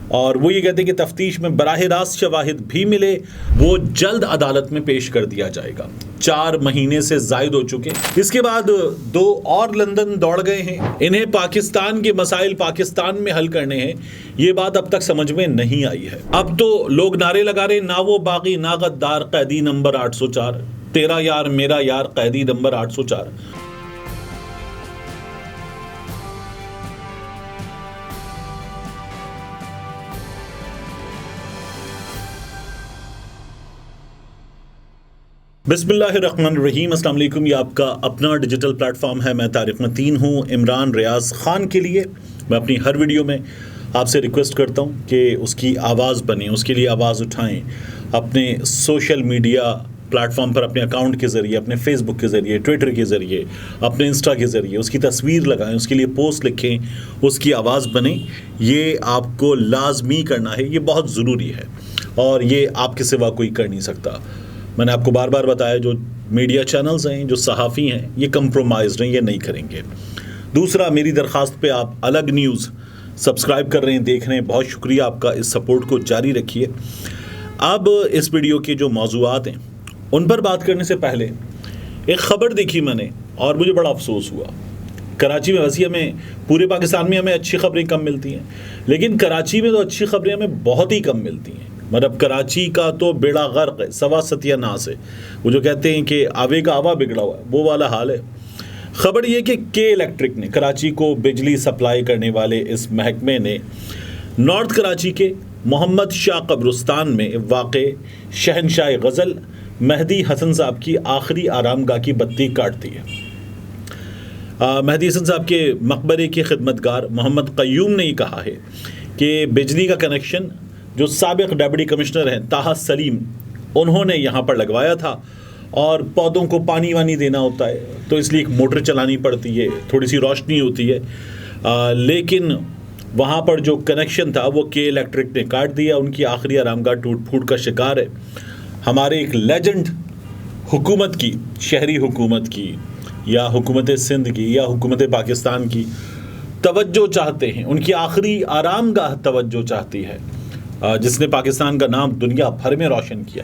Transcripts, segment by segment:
اور وہ یہ کہتے ہیں کہ تفتیش میں براہ راست شواہد بھی ملے وہ جلد عدالت میں پیش کر دیا جائے گا۔ 4 مہینے سے زائد ہو چکے۔ اس کے بعد 2 اور لندن دوڑ گئے ہیں، انہیں پاکستان کے مسائل پاکستان میں حل کرنے ہیں۔ یہ بات اب تک سمجھ میں نہیں آئی ہے۔ اب تو لوگ نعرے لگا رہے نہ وہ باغی نہ غدار، قیدی نمبر 804، تیرا یار میرا یار، قیدی نمبر 804۔ بسم اللہ الرحمن الرحیم۔ السلام علیکم۔ یہ آپ کا اپنا ڈیجیٹل پلیٹ فارم ہے، میں طارق متین ہوں۔ عمران ریاض خان کے لیے میں اپنی ہر ویڈیو میں آپ سے ریکویسٹ کرتا ہوں کہ اس کی آواز بنیں، اس کے لیے آواز اٹھائیں، اپنے سوشل میڈیا پلیٹ فارم پر اپنے اکاؤنٹ کے ذریعے، اپنے فیس بک کے ذریعے، ٹویٹر کے ذریعے، اپنے انسٹا کے ذریعے اس کی تصویر لگائیں، اس کے لیے پوسٹ لکھیں، اس کی آواز بنیں۔ یہ آپ کو لازمی کرنا ہے، یہ بہت ضروری ہے اور یہ آپ کے سوا کوئی کر نہیں سکتا۔ میں نے آپ کو بار بار بتایا جو میڈیا چینلز ہیں، جو صحافی ہیں، یہ کمپرومائزڈ ہیں، یہ نہیں کریں گے۔ دوسرا، میری درخواست پہ آپ الگ نیوز سبسکرائب کر رہے ہیں، دیکھ رہے ہیں، بہت شکریہ آپ کا، اس سپورٹ کو جاری رکھیے۔ اب اس ویڈیو کے جو موضوعات ہیں ان پر بات کرنے سے پہلے ایک خبر دیکھی میں نے اور مجھے بڑا افسوس ہوا۔ کراچی میں ویسے ہمیں پورے پاکستان میں ہمیں اچھی خبریں کم ملتی ہیں، لیکن کراچی میں تو اچھی خبریں ہمیں بہت ہی کم ملتی ہیں۔ مطلب کراچی کا تو بیڑا غرق ہے، سوا ستیہ ناس ہے۔ وہ جو کہتے ہیں کہ آوے کا آوا بگڑا ہوا ہے، وہ والا حال ہے۔ خبر یہ کہ کے الیکٹرک نے، کراچی کو بجلی سپلائی کرنے والے اس محکمے نے نارتھ کراچی کے محمد شاہ قبرستان میں واقع شہنشاہ غزل مہدی حسن صاحب کی آخری آرام گاہ کی بتی کاٹ دی ہے۔ مہدی حسن صاحب کے مقبرے کے خدمتگار محمد قیوم نے یہ کہا ہے کہ بجلی کا کنیکشن جو سابق ڈپٹی کمشنر ہیں طاہر سلیم، انہوں نے یہاں پر لگوایا تھا، اور پودوں کو پانی وانی دینا ہوتا ہے تو اس لیے ایک موٹر چلانی پڑتی ہے، تھوڑی سی روشنی ہوتی ہے، لیکن وہاں پر جو کنیکشن تھا وہ کے الیکٹرک نے کاٹ دیا۔ ان کی آخری آرام گاہ ٹوٹ پھوٹ کا شکار ہے۔ ہمارے ایک لیجنڈ حکومت کی، شہری حکومت کی یا حکومت سندھ کی یا حکومت پاکستان کی توجہ چاہتے ہیں، ان کی آخری آرام گاہ توجہ چاہتی ہے، جس نے پاکستان کا نام دنیا بھر میں روشن کیا،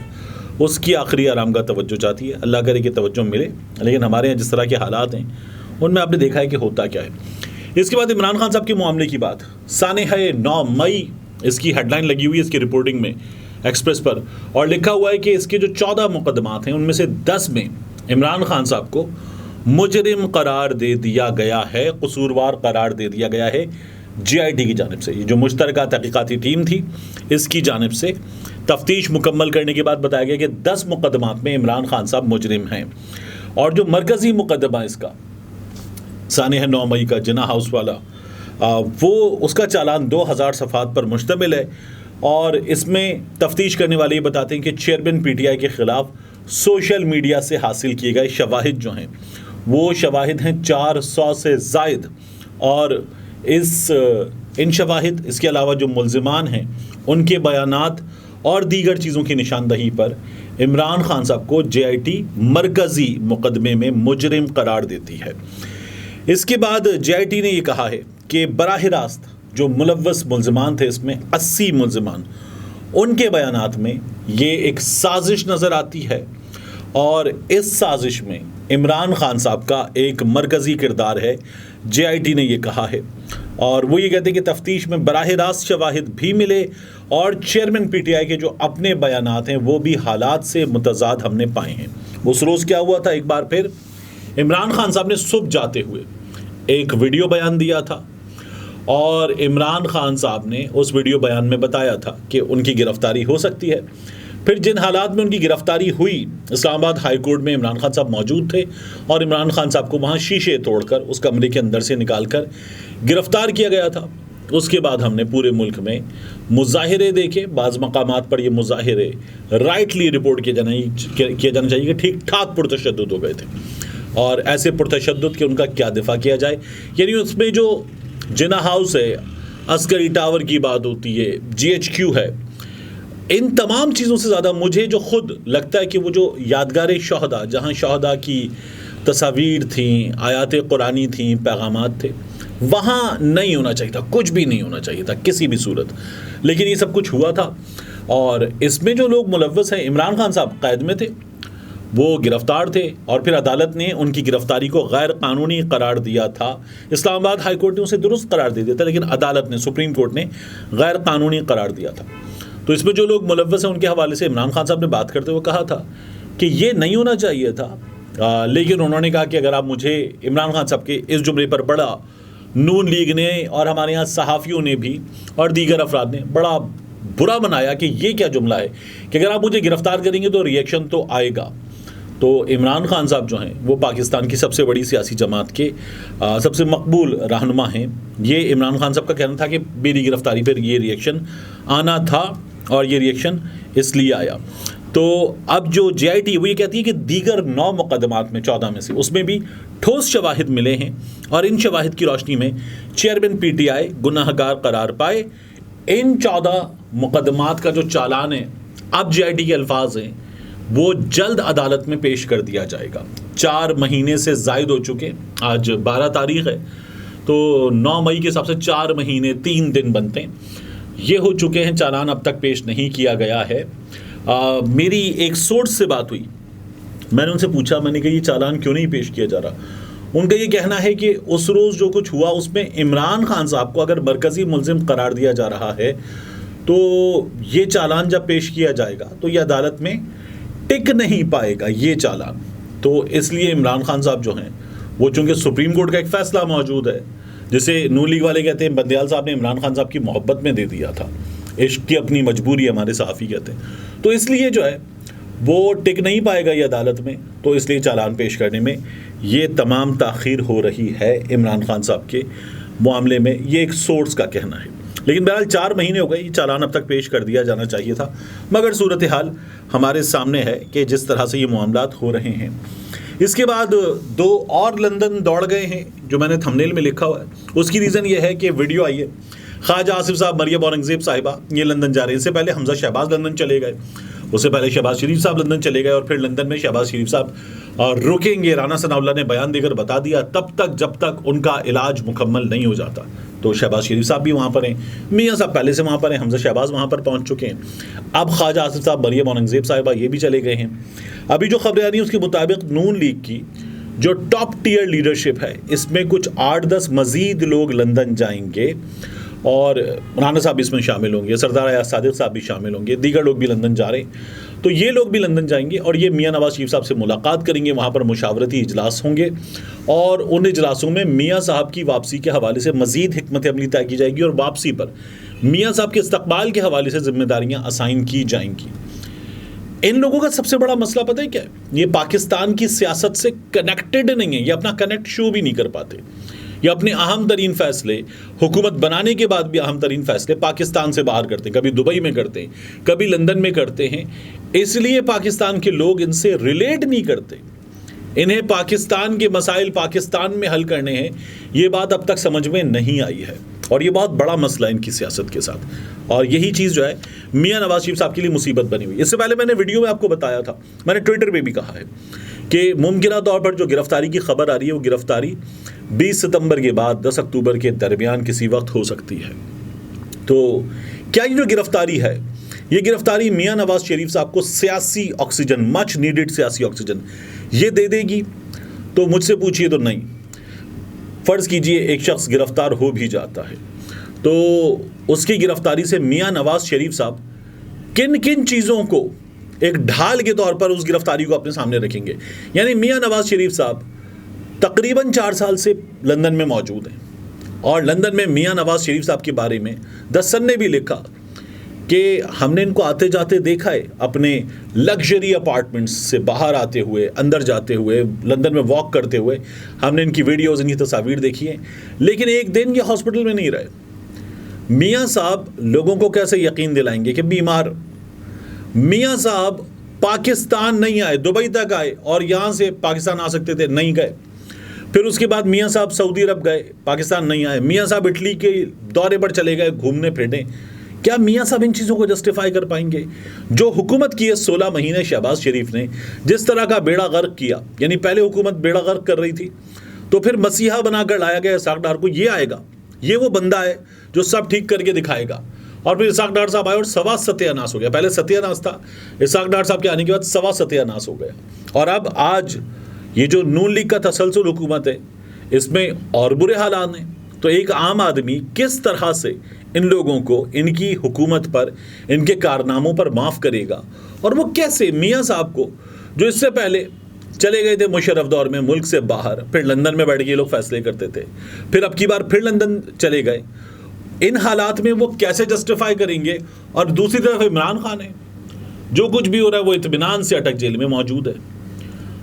اس کی آخری آرام گاہ توجہ چاہتی ہے۔ اللہ کرے کہ توجہ ملے، لیکن ہمارے یہاں جس طرح کے حالات ہیں ان میں آپ نے دیکھا ہے کہ ہوتا کیا ہے۔ اس کے بعد عمران خان صاحب کے معاملے کی بات، سانحہ 9 مئی اس کی ہیڈ لائن لگی ہوئی ہے اس کی رپورٹنگ میں ایکسپریس پر، اور لکھا ہوا ہے کہ اس کے جو 14 مقدمات ہیں ان میں سے 10 میں عمران خان صاحب کو مجرم قرار دے دیا گیا ہے، قصوروار قرار دے دیا گیا ہے جی آئی ٹی کی جانب سے۔ یہ جو مشترکہ تحقیقاتی ٹیم تھی اس کی جانب سے تفتیش مکمل کرنے کے بعد بتایا گیا کہ 10 مقدمات میں عمران خان صاحب مجرم ہیں، اور جو مرکزی مقدمہ اس کا سانحہ 9 مئی کا جناح ہاؤس والا، وہ اس کا چالان 2000 صفحات پر مشتمل ہے، اور اس میں تفتیش کرنے والے یہ بتاتے ہیں کہ چیئرمین پی ٹی آئی کے خلاف سوشل میڈیا سے حاصل کیے گئے شواہد جو ہیں وہ شواہد ہیں 400 سے زائد، اور ان شواہد، اس کے علاوہ جو ملزمان ہیں ان کے بیانات اور دیگر چیزوں کی نشاندہی پر عمران خان صاحب کو جے آئی ٹی مرکزی مقدمے میں مجرم قرار دیتی ہے۔ اس کے بعد جے آئی ٹی نے یہ کہا ہے کہ براہ راست جو ملوث ملزمان تھے، اس میں 80 ملزمان، ان کے بیانات میں یہ ایک سازش نظر آتی ہے، اور اس سازش میں عمران خان صاحب کا ایک مرکزی کردار ہے، جے آئی ٹی نے یہ کہا ہے۔ اور وہ یہ کہتے ہیں کہ تفتیش میں براہ راست شواہد بھی ملے، اور چیئرمین پی ٹی آئی کے جو اپنے بیانات ہیں وہ بھی حالات سے متضاد ہم نے پائے ہیں۔ اس روز کیا ہوا تھا، ایک بار پھر عمران خان صاحب نے صبح جاتے ہوئے ایک ویڈیو بیان دیا تھا، اور عمران خان صاحب نے اس ویڈیو بیان میں بتایا تھا کہ ان کی گرفتاری ہو سکتی ہے۔ پھر جن حالات میں ان کی گرفتاری ہوئی، اسلام آباد ہائی کورٹ میں عمران خان صاحب موجود تھے، اور عمران خان صاحب کو وہاں شیشے توڑ کر اس کمرے کے اندر سے نکال کر گرفتار کیا گیا تھا۔ اس کے بعد ہم نے پورے ملک میں مظاہرے دیکھے، بعض مقامات پر یہ مظاہرے رائٹلی رپورٹ کیا جانا چاہیے کہ ٹھیک ٹھاک پرتشدد ہو گئے تھے، اور ایسے پرتشدد کہ ان کا کیا دفاع کیا جائے۔ یعنی اس میں جو جناح ہاؤس ہے، عسکری ٹاور کی بات ہوتی ہے، جی ایچ کیو ہے، ان تمام چیزوں سے زیادہ مجھے جو خود لگتا ہے کہ وہ جو یادگار شہداء، جہاں شہداء کی تصاویر تھیں، آیات قرآنی تھیں، پیغامات تھے، وہاں نہیں ہونا چاہیے تھا، کچھ بھی نہیں ہونا چاہیے تھا کسی بھی صورت، لیکن یہ سب کچھ ہوا تھا. اور اس میں جو لوگ ملوث ہیں، عمران خان صاحب قید میں تھے، وہ گرفتار تھے، اور پھر عدالت نے ان کی گرفتاری کو غیر قانونی قرار دیا تھا. اسلام آباد ہائی کورٹ نے اسے درست قرار دے دیا تھا، لیکن عدالت نے، سپریم کورٹ نے غیر قانونی قرار دیا تھا. تو اس میں جو لوگ ملوث ہیں ان کے حوالے سے عمران خان صاحب نے بات کرتے ہوئے کہا تھا کہ یہ نہیں ہونا چاہیے تھا، لیکن انہوں نے کہا کہ اگر آپ مجھے، عمران خان صاحب کے اس جملے پر بڑا نون لیگ نے اور ہمارے یہاں صحافیوں نے بھی اور دیگر افراد نے بڑا برا بنایا کہ یہ کیا جملہ ہے کہ اگر آپ مجھے گرفتار کریں گے تو ریئیکشن تو آئے گا. تو عمران خان صاحب جو ہیں وہ پاکستان کی سب سے بڑی سیاسی جماعت کے سب سے مقبول رہنما ہیں. یہ عمران خان صاحب کا کہنا تھا کہ میری گرفتاری پر یہ ریئیکشن آنا تھا، اور یہ ریئیکشن اس لیے آیا. تو اب جو جے آئی ٹی وہ یہ کہتی ہے کہ دیگر 9 مقدمات میں 14 میں سے اس میں بھی ٹھوس شواہد ملے ہیں، اور ان شواہد کی روشنی میں چیئرمین پی ٹی آئی گناہ گار قرار پائے. ان 14 مقدمات کا جو چالان ہے، اب جے آئی ٹی کے الفاظ ہیں، وہ جلد عدالت میں پیش کر دیا جائے گا. 4 مہینے سے زائد ہو چکے، آج 12 تاریخ ہے، تو 9 مئی کے حساب سے 4 مہینے 3 دن بنتے ہیں، یہ ہو چکے ہیں. چالان اب تک پیش نہیں کیا گیا ہے. میری ایک سورس سے بات ہوئی، میں نے ان سے پوچھا، میں نے کہا یہ چالان کیوں نہیں پیش کیا جا رہا؟ ان کا یہ کہنا ہے کہ اس روز جو کچھ ہوا اس میں عمران خان صاحب کو اگر مرکزی ملزم قرار دیا جا رہا ہے تو یہ چالان جب پیش کیا جائے گا تو یہ عدالت میں ٹک نہیں پائے گا یہ چالان. تو اس لیے عمران خان صاحب جو ہیں وہ چونکہ سپریم کورٹ کا ایک فیصلہ موجود ہے، جسے نون لیگ والے کہتے ہیں بندیال صاحب نے عمران خان صاحب کی محبت میں دے دیا تھا، عشق کی اپنی مجبوری ہمارے صحافی کہتے ہیں، تو اس لیے جو ہے وہ ٹک نہیں پائے گا یہ عدالت میں. تو اس لیے چالان پیش کرنے میں یہ تمام تاخیر ہو رہی ہے عمران خان صاحب کے معاملے میں، یہ ایک سورس کا کہنا ہے. لیکن بہرحال 4 مہینے ہو گئے، یہ چالان اب تک پیش کر دیا جانا چاہیے تھا، مگر صورتحال ہمارے سامنے ہے کہ جس طرح سے یہ معاملات ہو رہے ہیں. اس کے بعد 2 اور لندن دوڑ گئے ہیں جو میں نے تھمبنیل میں لکھا ہوا ہے. اس کی ریزن یہ ہے کہ ویڈیو آئی ہے، خواجہ آصف صاحب، مریم اورنگزیب صاحبہ یہ لندن جا رہے ہیں. اس سے پہلے حمزہ شہباز لندن چلے گئے، اس سے پہلے شہباز شریف صاحب لندن چلے گئے، اور پھر لندن میں شہباز شریف صاحب رکیں گے. رانا ثناء اللہ نے بیان دے کر بتا دیا تب تک جب تک ان کا علاج مکمل نہیں ہو جاتا. تو شہباز شریف صاحب بھی وہاں پر ہیں، میاں صاحب پہلے سے وہاں پر ہیں، حمزہ شہباز وہاں پر پہنچ چکے ہیں. اب خواجہ آصف صاحب، مریم اورنگزیب صاحبہ یہ بھی چلے گئے ہیں. ابھی جو خبریں آ رہی ہیں اس کے مطابق نون لیگ کی جو ٹاپ ٹیئر لیڈرشپ ہے اس میں کچھ 8-10 مزید لوگ لندن جائیں گے، اور رانا صاحب اس میں شامل ہوں گے، سردار ایاز صادق صاحب بھی شامل ہوں گے، دیگر لوگ بھی لندن جا رہے ہیں. تو یہ لوگ بھی لندن جائیں گے اور یہ میاں نواز شریف صاحب سے ملاقات کریں گے. وہاں پر مشاورتی اجلاس ہوں گے، اور ان اجلاسوں میں میاں صاحب کی واپسی کے حوالے سے مزید حکمت عملی طے کی جائے گی، اور واپسی پر میاں صاحب کے استقبال کے حوالے سے ذمہ داریاں اسائن کی جائیں گی. ان لوگوں کا سب سے بڑا مسئلہ پتہ ہے کیا ہے؟ یہ پاکستان کی سیاست سے کنیکٹڈ نہیں ہے، یہ اپنا کنیکٹ شو بھی نہیں کر پاتے. یہ اپنے اہم ترین فیصلے، حکومت بنانے کے بعد بھی اہم ترین فیصلے پاکستان سے باہر کرتے ہیں، کبھی دبئی میں کرتے ہیں، کبھی لندن میں کرتے ہیں. اس لیے پاکستان کے لوگ ان سے ریلیٹ نہیں کرتے. انہیں پاکستان کے مسائل پاکستان میں حل کرنے ہیں، یہ بات اب تک سمجھ میں نہیں آئی ہے، اور یہ بہت بڑا مسئلہ ہے ان کی سیاست کے ساتھ. اور یہی چیز جو ہے میاں نواز شریف صاحب کے لیے مصیبت بنی ہوئی. اس سے پہلے میں نے ویڈیو میں آپ کو بتایا تھا، میں نے ٹویٹر پہ بھی کہا ہے کہ ممکنہ طور پر جو گرفتاری کی خبر آ رہی ہے وہ گرفتاری 20 ستمبر کے بعد 10 اکتوبر کے درمیان کسی وقت ہو سکتی ہے. تو کیا یہ جو گرفتاری ہے، یہ گرفتاری میاں نواز شریف صاحب کو سیاسی آکسیجن، مچ نیڈڈ سیاسی آکسیجن یہ دے دے گی؟ تو مجھ سے پوچھئے تو نہیں. فرض کیجئے ایک شخص گرفتار ہو بھی جاتا ہے تو اس کی گرفتاری سے میاں نواز شریف صاحب کن کن چیزوں کو ایک ڈھال کے طور پر اس گرفتاری کو اپنے سامنے رکھیں گے. یعنی میاں نواز شریف صاحب تقریباً 4 سال سے لندن میں موجود ہیں، اور لندن میں میاں نواز شریف صاحب کے بارے میں دی سن نے بھی لکھا کہ ہم نے ان کو آتے جاتے دیکھا ہے، اپنے لگژری اپارٹمنٹس سے باہر آتے ہوئے، اندر جاتے ہوئے، لندن میں واک کرتے ہوئے، ہم نے ان کی ویڈیوز، ان کی تصاویر دیکھی ہیں. لیکن ایک دن یہ ہاسپٹل میں نہیں رہے. میاں صاحب لوگوں کو کیسے یقین دلائیں گے کہ بیمار؟ میاں صاحب پاکستان نہیں آئے، دبئی تک آئے، اور یہاں سے پاکستان آ سکتے تھے، نہیں گئے. پھر اس کے بعد میاں صاحب سعودی عرب گئے، پاکستان نہیں آئے. میاں صاحب اٹلی کے دورے پر چلے گئے گھومنے پھرنے. کیا میاں صاحب ان چیزوں کو جسٹیفائی کر پائیں گے؟ جو حکومت کی ہے 16 مہینے شہباز شریف نے، جس طرح کا بیڑا غرق کیا، یعنی پہلے حکومت بیڑا غرق کر رہی تھی، تو پھر مسیحا بنا کر لایا گیا اسحاق ڈار کو. یہ آئے گا, یہ وہ بندہ ہے جو سب ٹھیک کر کے دکھائے گا. اور پھر اسحاق ڈار صاحب آئے اور سوا ستیہ ناس ہو گیا. پہلے ستیہ ناس تھا, اسحاق ڈار صاحب کے آنے کے بعد سوا ستیہ ناس ہو گیا. اور اب آج یہ جو نون لیگ کا تسلسل حکومت ہے, اس میں اور برے حالات ہیں. تو ایک عام آدمی کس طرح سے ان لوگوں کو ان کی حکومت پر, ان کے کارناموں پر معاف کرے گا؟ اور وہ کیسے میاں صاحب کو, جو اس سے پہلے چلے گئے تھے مشرف دور میں ملک سے باہر, پھر لندن میں بیٹھ کے یہ لوگ فیصلے کرتے تھے, پھر اب کی بار پھر لندن چلے گئے, ان حالات میں وہ کیسے جسٹیفائی کریں گے؟ اور دوسری طرف عمران خان ہے, جو کچھ بھی ہو رہا ہے وہ اطمینان سے اٹک جیل میں موجود ہے.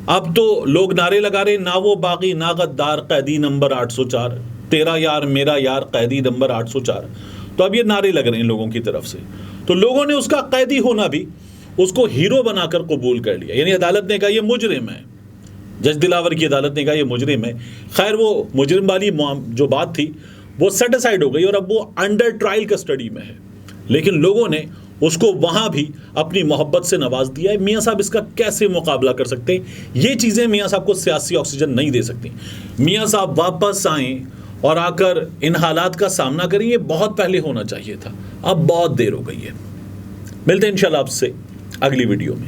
اب تو لوگ نعرے لگا رہے, نہ وہ باغی نہ غدار قیدی نمبر 804, تیرا یار میرا یار قیدی نمبر 804. تو اب یہ نعرے لگ رہے ہیں لوگوں کی طرف سے. تو لوگوں نے اس کا قیدی ہونا بھی اس کو ہیرو بنا کر قبول کر لیا. یعنی عدالت نے کہا یہ مجرم ہے, جج دلاور کی عدالت نے کہا یہ مجرم ہے. خیر وہ مجرم والی جو بات تھی وہ سیٹ اسائڈ ہو گئی اور اب وہ انڈر ٹرائل کسٹڈی میں ہے. لیکن لوگوں نے اس کو وہاں بھی اپنی محبت سے نواز دیا ہے. میاں صاحب اس کا کیسے مقابلہ کر سکتے ہیں؟ یہ چیزیں میاں صاحب کو سیاسی آکسیجن نہیں دے سکتی. میاں صاحب واپس آئیں اور آ کر ان حالات کا سامنا کریں. یہ بہت پہلے ہونا چاہیے تھا, اب بہت دیر ہو گئی ہے. ملتے ہیں انشاءاللہ آپ سے اگلی ویڈیو میں.